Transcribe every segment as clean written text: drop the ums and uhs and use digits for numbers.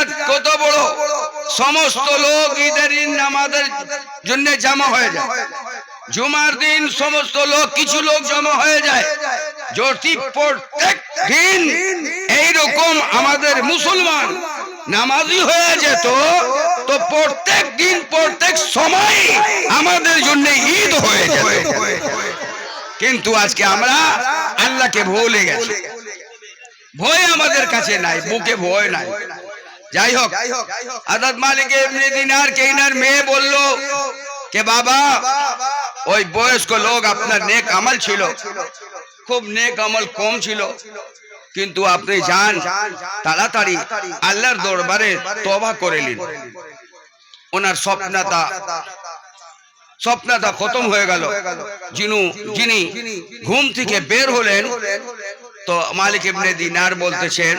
রাত কত বড়, সমস্ত লোক ঈদের নামাজের জন্য জমা হয়ে যায়। জুমার দিন সমস্ত লোক, কিছু লোক জমা হয়ে যায়। যদি প্রত্যেক দিন এইরকম আমাদের মুসলমান নামাজি হয়ে যেত, তো প্রত্যেক দিন প্রত্যেক সময় আমাদের জন্য ঈদ হয়ে যেত। কিন্তু আজকে আমরা আল্লাহকে ভুলে গেছি। ভয় আমাদের কাছে নাই, বুকে ভয় নাই। যাই হোক, হযরত মালিক ইবনে দিনার কেইনার মেয়ে বলল কে বাবা, ওই বয়স্ক লোক আপনার নেক আমল ছিল, খুব নেক আমল কম ছিল, কিন্তু আপনি যান তাড়াতাড়ি আল্লাহর দরবারে তওবা করে নিন। ওনার স্বপ্নটা খতম হয়ে গেল। যিনি ঘুম থেকে বের হলেন, তো মালিক ইবনে দিনার বলতেছেন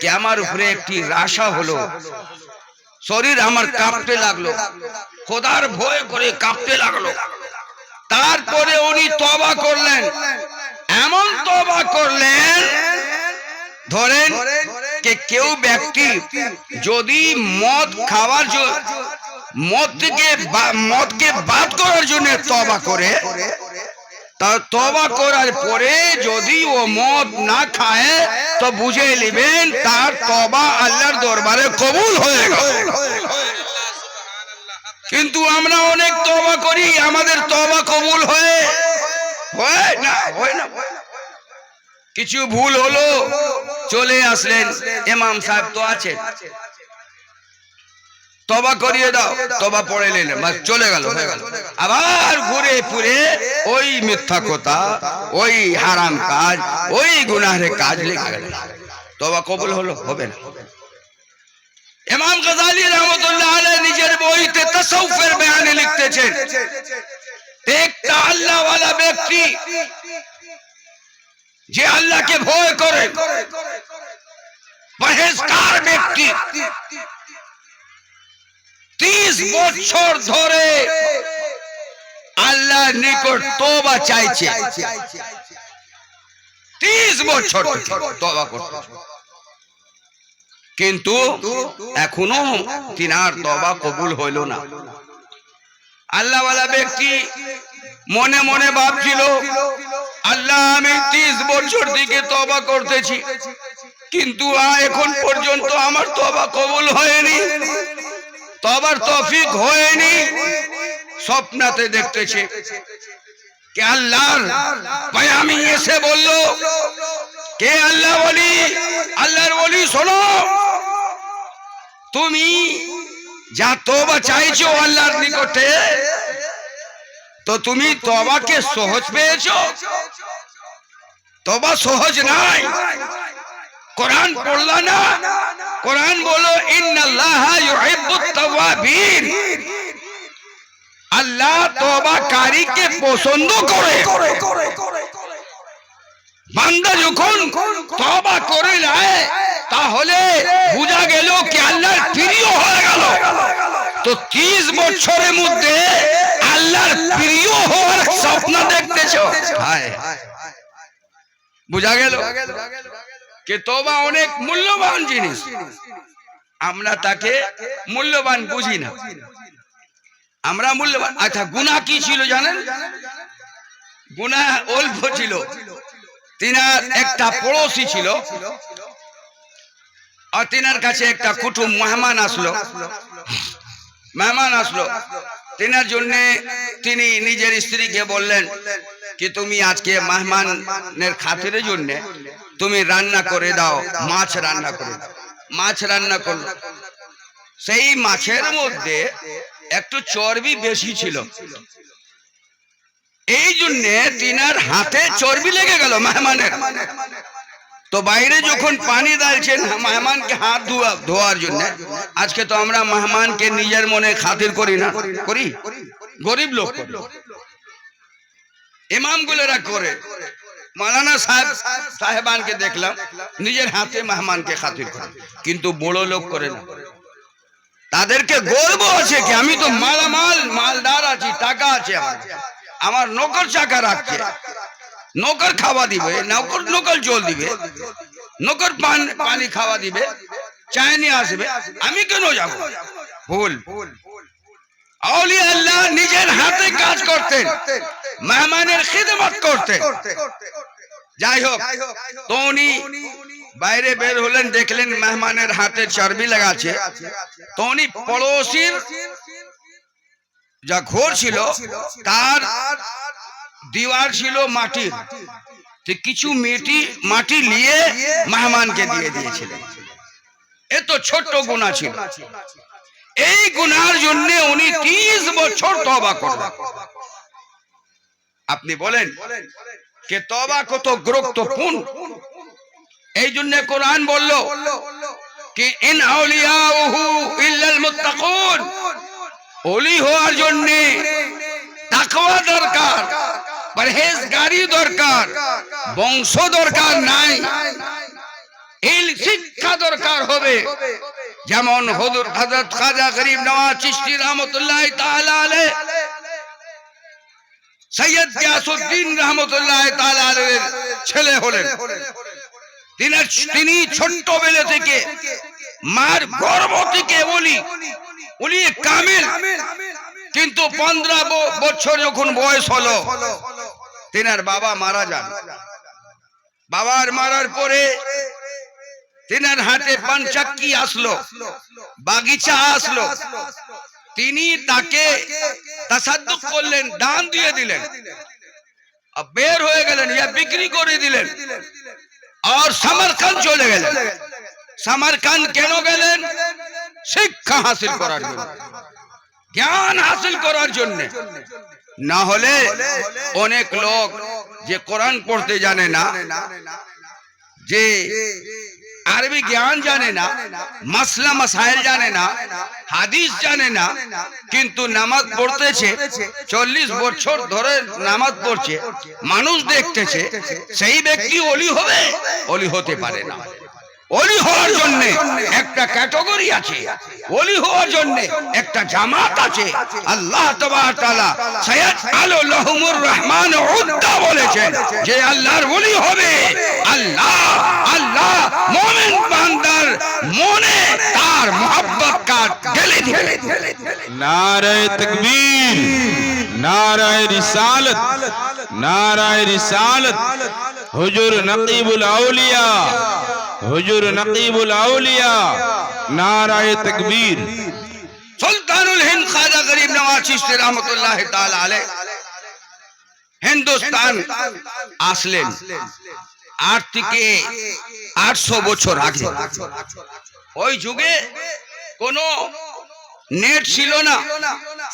যে আমার উপরে একটি আশা হলো, শরীর আমার কাঁপতে লাগলো, খোদার ভয় করে কাঁপতে লাগলো। তারপরে উনি তওবা করলেন, এমন তওবা করলেন, ধরেন যে কেউ ব্যক্তি যদি মদকে বাদ করার জন্য তওবা করে, তা তওবা করার পরে যদি ও মদ না খায়, তো বুঝে নেবেন তার তওবা আল্লাহর দরবারে কবুল হয়ে গেল। কিন্তু আমরা অনেক তওবা করি, আমাদের তওবা কবুল হয় না। কিছু ভুল হলো, চলে আসলেন, ইমাম সাহেব তো আছেন, তওবা করিয়ে দাও, তওবা পড়ে নিলেন, বাস চলে গেল, হয়ে গেল। আবার ঘুরে ফিরে ওই মিথ্যা কথা, ওই হারাম কাজ, ওই গুনাহের কাজ লেগে গেল। তওবা কবুল হলো? হবে না। ইমাম গাজ্জালী রাহমাতুল্লাহ আলাইহি নিজের বইতে তাসাউফের বয়ানে লিখতেছেন, একটা আল্লাহওয়ালা ব্যক্তি যে আল্লাহকে ভয় করে, পরহেজগার ব্যক্তি 30 বছর ধরে আল্লাহর নিকট তওবা চাইছে, 30 বছর তওবা করতে, কিন্তু এখনো তিনার তওবা কবুল হইল না। আল্লাহওয়ালা ব্যক্তি মনে মনে ভাবছিল, আল্লাহ আমি 30 বছর থেকে তওবা করতেছি, কিন্তু এখন পর্যন্ত আমার তওবা কবুল হয়নি, তওবার তৌফিক হয়নি। স্বপ্নতে দেখতেছে কে আল্লাহর পায়ামি এসে বলল, কে আল্লাহ ওলি, আল্লাহর ওলি, শোনো, তুমি যা তওবা চাইছো আল্লাহর নিকটে, তো তুমি তওবাকে সহজ পেয়েছো? তওবা সহজ নাই। কোরআন পড়লা না? কোরআন বলো ইন্নাল্লাহা ইউহিব্বুত তাওয়াবিন, আল্লাহ তওবাকারীকে পছন্দ করে। বান্দা যখন তওবা করে যায়, তাহলে বোঝা গেল কি আল্লাহর প্রিয় হয়ে গেল। তো 30 বছরের মধ্যে আল্লাহর প্রিয় হওয়ার স্বপ্ন দেখতেছো, বোঝা গেল যে তওবা অনেক মূল্যবান জিনিস, আমরা তাকে মূল্যবান বুঝি না। আমরা মূল্যবান। আচ্ছা, গুনাহ কি ছিল জানেন? গুনাহ অল্প ছিল। তিনার একটা পড়োশি ছিল, আর তিনার কাছে একটা কুটুম মেহমান আসলো। তিনার জন্য তিনি নিজের স্ত্রীকে বললেন কি তুমি আজকে মেহমানের খাতিরের জন্য তুমি রান্না করে দাও, মাছ রান্না করে দাও। মাছ রান্না করলো, সেই মাছের মধ্যে একটু চর্বি বেশি ছিল, এই জন্য তিনার হাতে চর্বি লেগে গেল মেহমানের। তো বাইরে যখন পানি ডালছেন মেহমানকে হাত ধোয়ার জন্য, আজকে তো আমরা মেহমানকে নিজের মনে খাতির করি না, করি? গরিব লোক ইমামগুলোরা করে। মাওলানা সাহেবানকে দেখলাম নিজের হাতে মেহমানকে খাতির করে, কিন্তু বড় লোক করে না। তাদেরকে গর্ব আছে কি আমি তো মালদার আছি, টাকা আছে, আমার নৌকর চাকা রাখছে, নৌকর খাওয়া দিবে, নৌকর জল দিবে, নৌকর পানি খাওয়া দিবে, চায়নি আসবে, আমি কেন যাব? ভুল। আউলিয়া আল্লাহ নিজের হাতে কাজ করতেন, মেহমানের খিদমত করতেন। যাই হোক, তো উনি বাইরে বের হলেন, দেখলেন মেহমানের হাতে চর্বি লাগাচ্ছে। তো উনি পড়োশির যা ঘর ছিল তার দিওয়ার ছিল মাটির, কিছু মাটি নিয়ে মেহমানকে দিয়ে দিয়েছিলেন। এ তো ছোট্ট গুনাহ ছিল। এই গুনার জন্য উনি 30 বছর তওবা করলেন। আপনি বলেন কে তওবা কত গুরুত্বপূর্ণ। এই জন্য কোরআন বলল কি ইন আউলিয়াউহু ইল্লাল মুত্তাকুন, ওলি হওয়ার জন্য তাকওয়া দরকার, পরহেজগারি দরকার, বংশ দরকার নাই, এই শিক্ষা দরকার হবে। যেমন হযরত খাজা গরিব নওয়াজ চিশতি রহমাতুল্লাহ তাআলা আলাইহি, সৈয়দ গিয়াসউদ্দিন রহমাতুল্লাহ তাআলা আলাইহি ছেলে হলেন। তিনি ছোট্টবেলা থেকে মার গর্ভ থেকে ওলি কামিল, কিন্তু 15 বছর যখন বয়স হলো তিনার বাবা মারা যান। বাবার মারার পরে তিনার হাতে পাঞ্চাক্কি আসলো, বাগিচা আসলো। তিনি তাকে তাসাদ্দুক করলেন, দান দিয়ে দিলেন, বের হয়ে গেলেন, ইয়া বিক্রি করে দিলেন আর সমরকান্দ চলে গেলেন। সমরকান্দ কেন গেলেন? শিক্ষা হাসিল করার জন্য, জ্ঞান হাসিল করার জন্য। না হলে অনেক লোক যে কোরআন পড়তে জানে না, যে আরবি জ্ঞান জানে না, মাসলা মাসাইল জানে না, হাদিস জানে না, কিন্তু নামাজ পড়তেছে, 40 বছর ধরে নামাজ পড়ছে, মানুষ দেখতেছে, সেই ব্যক্তি ওলি হবে? ওলি হতে পারে না। ওলি হওয়ার জন্য একটা ক্যাটাগরি আছে, ওলি হওয়ার জন্য একটা জামাত আছে। আল্লাহ তাবারক তাআলা সায়াজআলু লাহুমুর রহমান উদ্দা বলেছেন যে আল্লাহর ওলি হবে আল্লাহ মুমিন বান্দার মনে তার মোহাব্বত কা ঢেলে দিবে। নারায়ে তাকবীর, নারায়ে রিসালাত, নারায়ে রিসালাত। হুজুর নকিবুল আউলিয়া, হুজুর নকিবুল আউলিয়া, নারায়ে তাকবীর। সুলতানুল হিন্দ খাজা গরিব নওয়াজ চিশতি রহমাতুল্লাহ তাআলা আলাইহি হিন্দুস্তান আসলেন 8 থেকে 800 বছর আগে। ওই যুগে কোনো নেট ছিল না,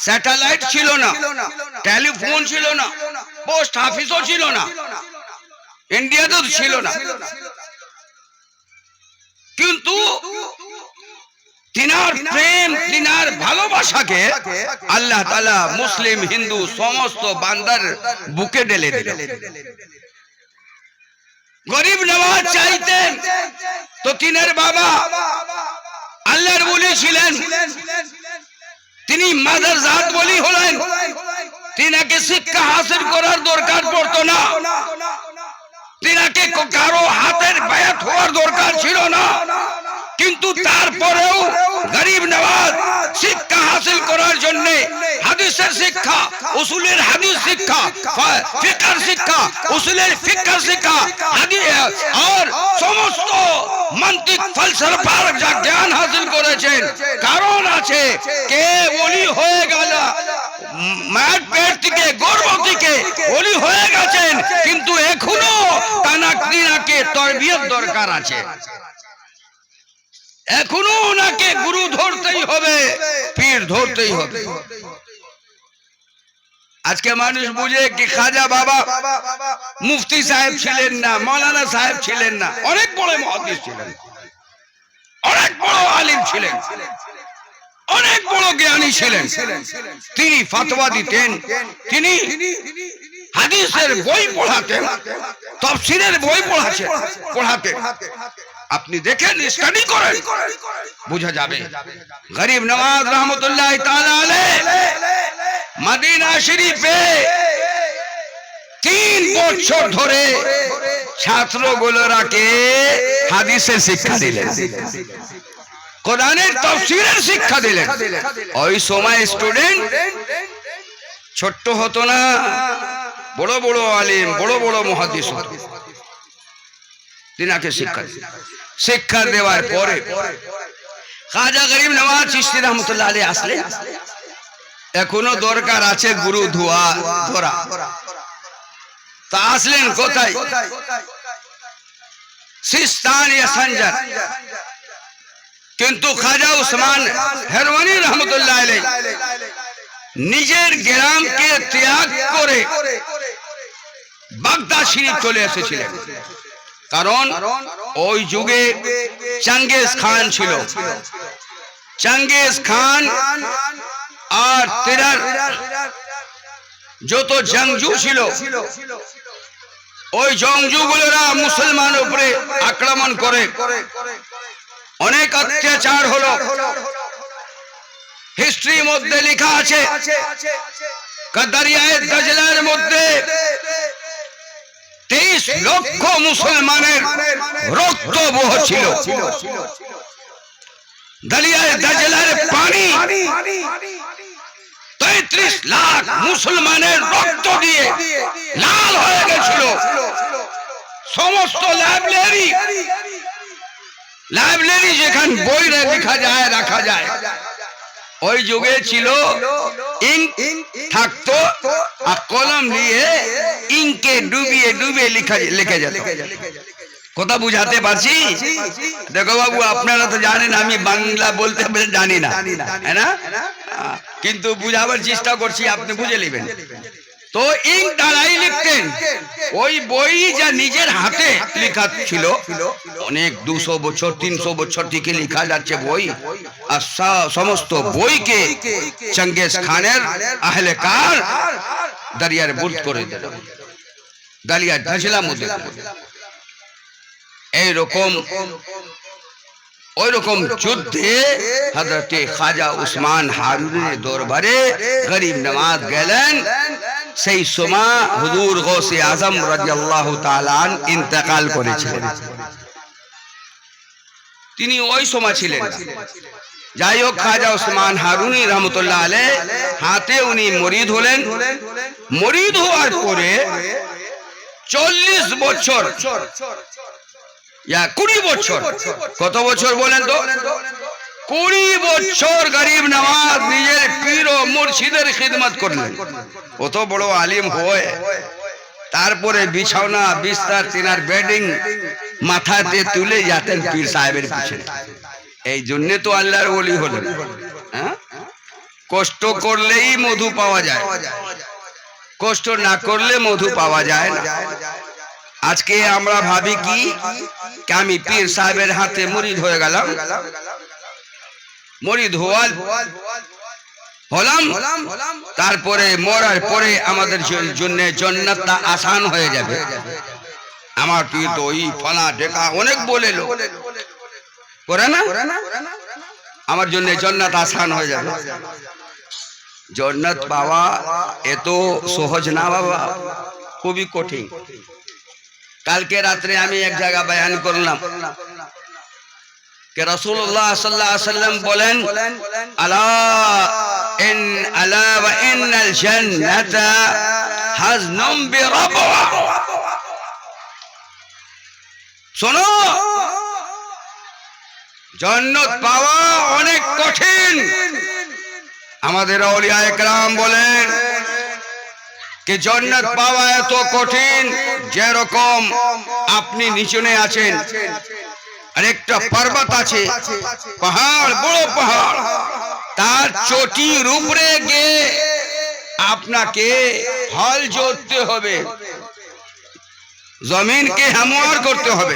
স্যাটেলাইট ছিল না, টেলিফোন ছিল না, পোস্ট অফিসও ছিল না, ইন্ডিয়াতেও ছিল না। কিন্তু তিনার প্রেম, তিনার ভালোবাসাকে আল্লাহ তাআলা মুসলিম হিন্দু সমস্ত বান্দার বুকে ঢেলে দিলেন। গরিব নওয়াজ চাইতেন তো তিনার বাবা আল্লাহর ওলি ছিলেন, তিনি মাদারজাত ওলি হলেন, তিনাকে শিক্ষা হাসিল করার দরকার পড়তো না, তিনাকে কারো হাতের বায়াত হওয়ার দরকার ছিল না। কিন্তু তারপরেও গরিব নওয়াজ শিক্ষা হাসিল করার জন্য হাদিসের শিক্ষা, উসুলের হাদিস শিক্ষা, ফিকহের শিক্ষা, উসুলের ফিকহের শিক্ষা, আর সমস্ত মন্তিক ফলসফার যা জ্ঞান হাসিল করেছেন। কারণ আছে কে ওলি হয়ে গেল, মায়ের পেট থেকে গর্ভ থেকে ওলি হয়ে গেছেন, কিন্তু এখনো তানাকে তরবিয়ত দরকার আছে, এখনো ওনাকে গুরু ধরতেই হবে, পীর ধরতেই হবে। আজকে মানুষ বুঝে কি খাজা বাবা মুফতি সাহেব ছিলেন না, মৌলানা সাহেব ছিলেন না, অনেক বড় মুহাদ্দিস ছিলেন, অনেক বড় আলিম ছিলেন, অনেক বড় জ্ঞানী ছিলেন। তিনি ফতোয়া দিতেন, তিনি হাদিসের বই পড়াতেন, তাফসীরের বই পড়াতেন। আপনি দেখেন, স্টাডি করেন, বুঝা যাবে। গরিব নওয়াজ রহমতুল্লাহ তাআলা আলাইহি মদিনা শরীফে 3 বছর ধরে ছাত্রগুলোকে হাদিসের শিক্ষা দিলেন। কোরআনের তাফসীরের শিক্ষা দিলেন। ওই সময় স্টুডেন্ট ছোট্ট হতো না, বড় বড় আলিম, বড় বড় মুহাদ্দিস হতো। তিনাকে শিক্ষা দেওয়ার পরে খাজা গরিব নওয়াজ চিশতি রহমাতুল্লাহ আলাইহি আসলেন। এখনো দরকার আছে গুরু ধরা। তা আসলেন কোথায়? সিস্তান ইয়া সঞ্জার। কিন্তু খাজা উসমান হেরওয়ানি রহমাতুল্লাহ আলাইহি নিজের গ্রামকে ত্যাগ করে বাগদাদ শরীফ চলে এসেছিলেন। কারণ ওই যুগে চেঙ্গিজ খান ছিল। চেঙ্গিজ খান আর তেরার যত জংজু ছিল, ওই জংজুগুলোরা মুসলমানের উপরে আক্রমণ করে অনেক অত্যাচার হলো। হিস্ট্রির মধ্যে লেখা আছে দরিয়ায়ে দজলার মধ্যে 23 লক্ষ মুসলমানের রক্ত বহছিল। দরিয়ায়ে দজলার পানি 33 লাখ মুসলমানের রক্ত দিয়ে লাল হয়ে গেছিল। সমস্ত লাইব্রেরি যেখানে বই লেখা যায়, রাখা যায়, ওই যুগে ছিল ইঙ্ক থাকতো, আর কলম নিয়ে ইঙ্কে ডুবিয়ে ডুবিয়ে লিখে যেত। কথা বুঝাতে পারছি? দেখো বাবু, আপনারা তো জানেন আমি বাংলা বলতে জানি না, তাই না? কিন্তু বুঝাবার চেষ্টা করছি, আপনি বুঝে নেবেন। তো ইঙ্ক দ্বারাই লিখতেন। ওই বই যা নিজের হাতে লেখা ছিল, অনেক 200 বছর 300 বছর থেকে লেখা যাচ্ছে বই। আর সমস্ত বইকে চেঙ্গিজ খানের আহলেকার দরিয়ার বুর্দ করে দিল, দরিয়া দজলা মধ্যে। এইরকম ওই রকম যুদ্ধে হযরতে খাজা উসমান হারুনের দরবারে গরিব নওয়াজ গেলেন। সেই সময় হুজুর গৌসে আজম রাদিয়াল্লাহু তাআলা আন ইন্তেকাল করেছিলেন। তিনি ওই সময় ছিলেন। যাই হোক, খাজা উসমান হারুনি রহমতুল্লাহ আলাইহি হাতে উনি মুরিদ হলেন। মুরিদ হওয়ার পরে 40 বছর 20 বছর, কত বছর বলেন তো? 20 বছর গরিব নওয়াজ নিজের পীর ও মুর্শিদের খিদমত করলেন। কত বড় আলিম হয়, তারপরে বিছানা বিস্তার তিনার বেডিং মাথাতে তুলে যেতেন পীর সাহেবের পিছনে। এই জন্য তো আল্লাহর ওলি হলেন। কষ্ট করলেই মধু পাওয়া যায়, কষ্ট না করলে মধু পাওয়া যায় না। আজকে আমরা ভাবি কি আমি পীর সাহেবের হাতে মুরিদ হয়ে গেলাম, মুরিদ হলাম, তারপরে মরার পরে আমাদের জন্য জান্নাতটা আসান হয়ে যাবে। আমার পীর তো ওই ফলা ঢেকা অনেক বলে লোক করে না, আমার জন্য জান্নাত আসান হয়ে যাবে। জান্নাত পাওয়া এত সহজ না বাবা, খুবই কঠিন। কালকে রাত্রে আমি এক জায়গা বয়ান করলাম कि रसूलुल्लाह सल्लल्लाहु अलैहि वसल्लम बोलें अला व इन्नल जन्नता हज़नुम बिरबवा। सुनो, জান্নাত পাওয়া অনেক কঠিন। আমাদের আউলিয়া একরাম বলেন कि জান্নাত পাওয়া এত কঠিন, যেরকম আপনি নিচনে আছেন আর একটা পর্বত আছে, পাহাড়, বড় পাহাড়, তার চটির উপরে গিয়ে আপনাকে হল জোড়তে হবে, জমিনকে হামওয়ার করতে হবে।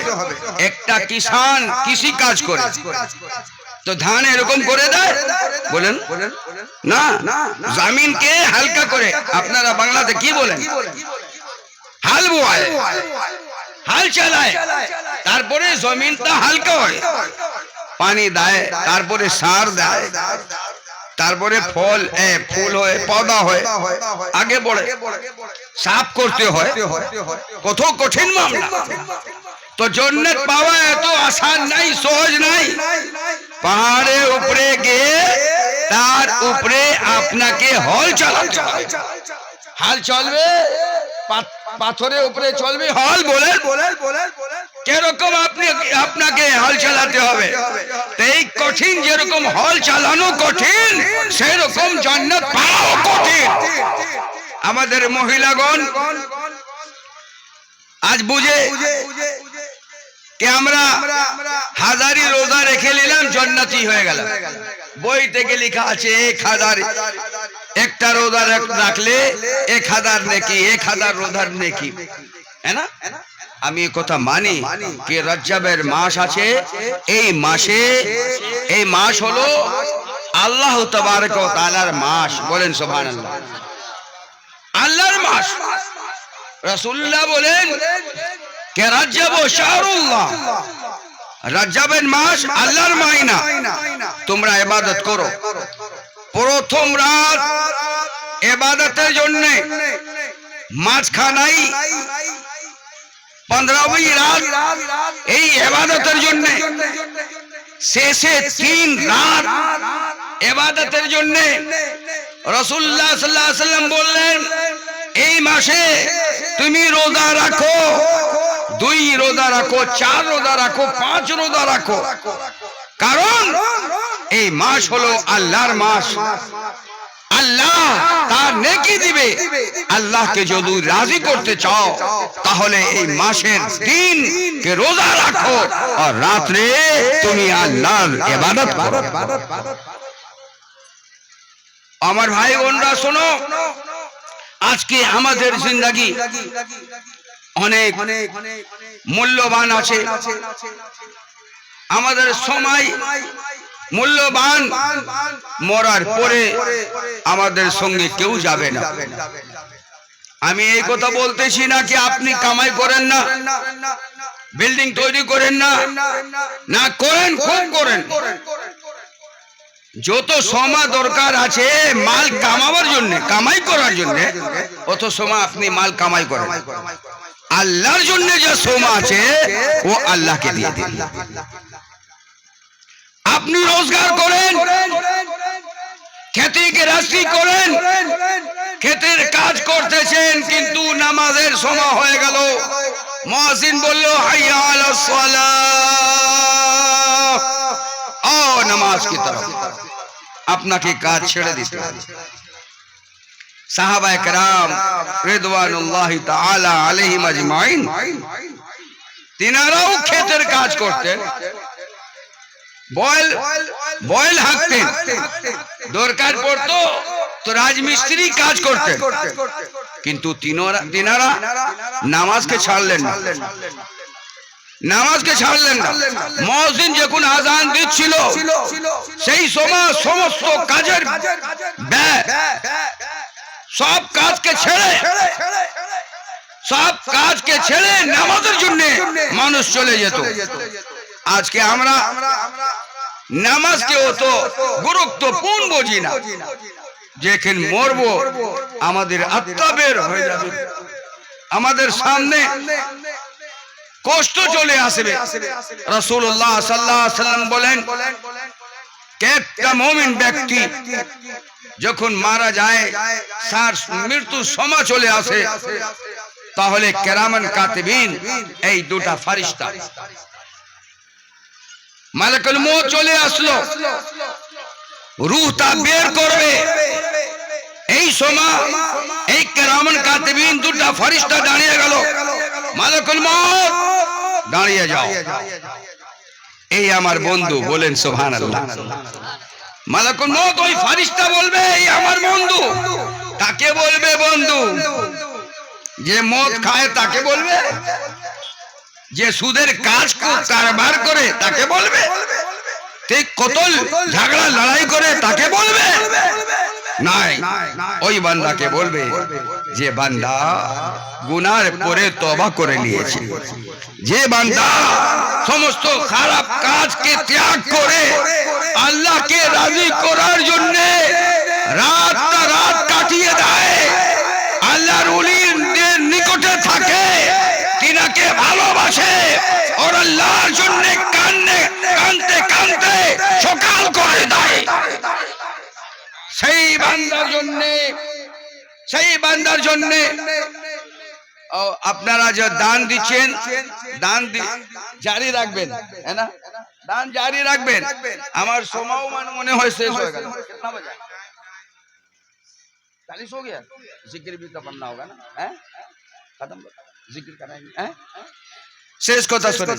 একটা কিষান কৃষি কাজ করে তো ধান এরকম করে দেয়, বলেন না, জমিনকে হালকা করে। আপনারা বাংলাতে কি বলেন? হাল বোয়ায়, হাল চালায়, তারপরে জমিনটা হালকা হয়, পানি দেয়, তারপরে সার দেয়, তারপরে ফুল হয়, পৌধা হয়, আগে বড়ে, সাফ করতে হয়। কত কঠিন মামলা। তো জান্নাত পাওয়া এত আসান নাই, সহজ নাই। পাহাড়ের উপরে গিয়ে তার উপরে আপনাকে হল চালাতে হবে। হাল চলবে, পাথরের উপরে চলবে হল, বলেন কিরকম আপনাকে হল চালাতে হবে। এই কঠিন, যেরকম হল চালানো কঠিন, সেরকম জান্নাত পাওয়া কঠিন। আমাদের মহিলাগণ আজ বুঝে कि আমরা হাজারি রোজা রেখে নিলাম, জান্নাতি হয়ে গেল। বই থেকে লেখা আছে 1000 একটা রোজা রাখলে 1000 নেকি, 1000 রোজার নেকি, है ना। আমি এই কথা মানি कि রজবের মাস আছে, এই মাসে, এই মাস হলো আল্লাহ তাবারক ওয়া তাআলার মাস। বলেন সুবহানাল্লাহ, আল্লাহর মাস। রাসূলুল্লাহ বলেন कि रजब शाहरुल्लाह, रजबेर मास आल्लाहर मायना। তোমরা ইবাদত করো। প্রথম রাত ইবাদতের জন্য, মাঝখানাই 15वीं রাত এই ইবাদতের জন্য, শেষে 3 রাত ইবাদতের জন্য। রাসূলুল্লাহ সাল্লাল্লাহু আলাইহি ওয়াসাল্লাম বললেন, এই মাসে তুমি রোজা রাখো, 2 রোজা রাখো, 4 রোজা রাখো, 5 রোজা রাখো, কারণ এই মাস হলো আল্লাহর মাস। আল্লাহ তার নেকি দিবে। আল্লাহকে যদি রাজি করতে চাও তাহলে এই মাসের দিন কে রোজা রাখো আর রাতে তুমি আল্লাহর ইবাদত করো। আমার ভাই বোনরা শোনো, আজকে আমাদের জিন্দেগি অনেক মূল্যবান আছে, আমাদের সময় মূল্যবান। মরার পরে আমাদের সঙ্গে কেউ যাবে না। আমি এই কথা বলতেছি না কি আপনি কামাই করেন না, বিল্ডিং তৈরি করেন না, না করেন, খুব করেন। যত সময় দরকার আছে মাল কামাবার জন্য, কামাই করার জন্য, অত সময় আপনি মাল কামাই করেন। আল্লাহর জন্য যে সময় আছে ও আল্লাহকে দিয়ে দিন। আপনি রোজগার করেন, খেতে গৃহস্থী করেন, ক্ষেতের কাজ করতেছেন, কিন্তু নামাজের সময় হয়ে গেল, মুয়াজ্জিন বলল হাইয়া আলাস সালাহ, ও নামাজ কি তরফ, আপনাকে কাজ ছেড়ে দিতে হবে। সাহাবায়ে কেরাম রিদওয়ানুল্লাহি তাআলা আলাইহিম আজমাইন, তিনারাও ক্ষেতের কাজ করতেন, বয়েল হাঁকতেন, দরকার পড়তো তো রাজমিস্ত্রি কাজ করতেন, কিন্তু তিনারা নামাজকে ছাড়লেন না, নামাজকে ছাড়লেন না। মুয়াজ্জিন যখন আযান দিচ্ছিল সেই সময় সমস্ত কাজের ব্যয়, সব কাজকে ছেড়ে নামাজের জন্য মানুষ চলে যেত। আজকে আমরা নামাজকে অত গুরুত্বপূর্ণ বুঝি না। যেখানে মরবো আমাদের আত্মা বের হয়ে যাবে, আমাদের সামনে কষ্ট চলে আসবে। রাসূলুল্লাহ সাল্লাল্লাহু আলাইহি ওয়াসাল্লাম বলেন, একটা মুমিন ব্যক্তি যখন মারা যায়, তার মৃত্যুর সময় চলে আসে, তাহলে কেরামান কাতিবিন, এই দুটা ফেরেশতা, মালাকুল মউত চলে আসলো, রূহটা বের করবে। এই সময় এই কেরামান কাতিবিন দুটা ফেরেশতা দাঁড়িয়ে গেল, মালাকুল মউত দাঁড়িয়ে যাও, এই আমার বন্ধু। বলেন সুবহানাল্লাহ। মালাকুল মউত ওই ফেরেশতা বলবে এই আমার বন্ধু। কাকে বলবে বন্ধু? যে মদ খায় তাকে বলবে? যে সুদের কাজ কারবার করে তাকে বলবে? ঠিক কতল ঝগড়া লড়াই করে তাকে বলবে? নাই, ওই বান্দাকে বলবে যে বান্দা গুনার পরে তওবা করে নিয়েছে, যে বান্দা সমস্ত খারাপ কাজকে ত্যাগ করে আল্লাহকে রাজি করার জন্য রাত কাটিয়ে দেয়, আল্লাহর ওলিদের নিকটে থাকে, আল্লাহকে ভালোবাসে আর আল্লাহর জন্য কাঁদতে কাঁদতে সকাল করে দেয়, সেই বান্দার জন্য আপনারা যে দান দিচ্ছেন, দান জারি রাখবেন, है ना, দান জারি রাখবেন। আমার সময় মনে হয় শেষ হয়ে গেল। कितना बजा? 40 हो गया। जिक्र भी तो करना होगा ना, हैं? खत्म, जिक्र कराएंगे, हैं? शेष কথা শুনুন।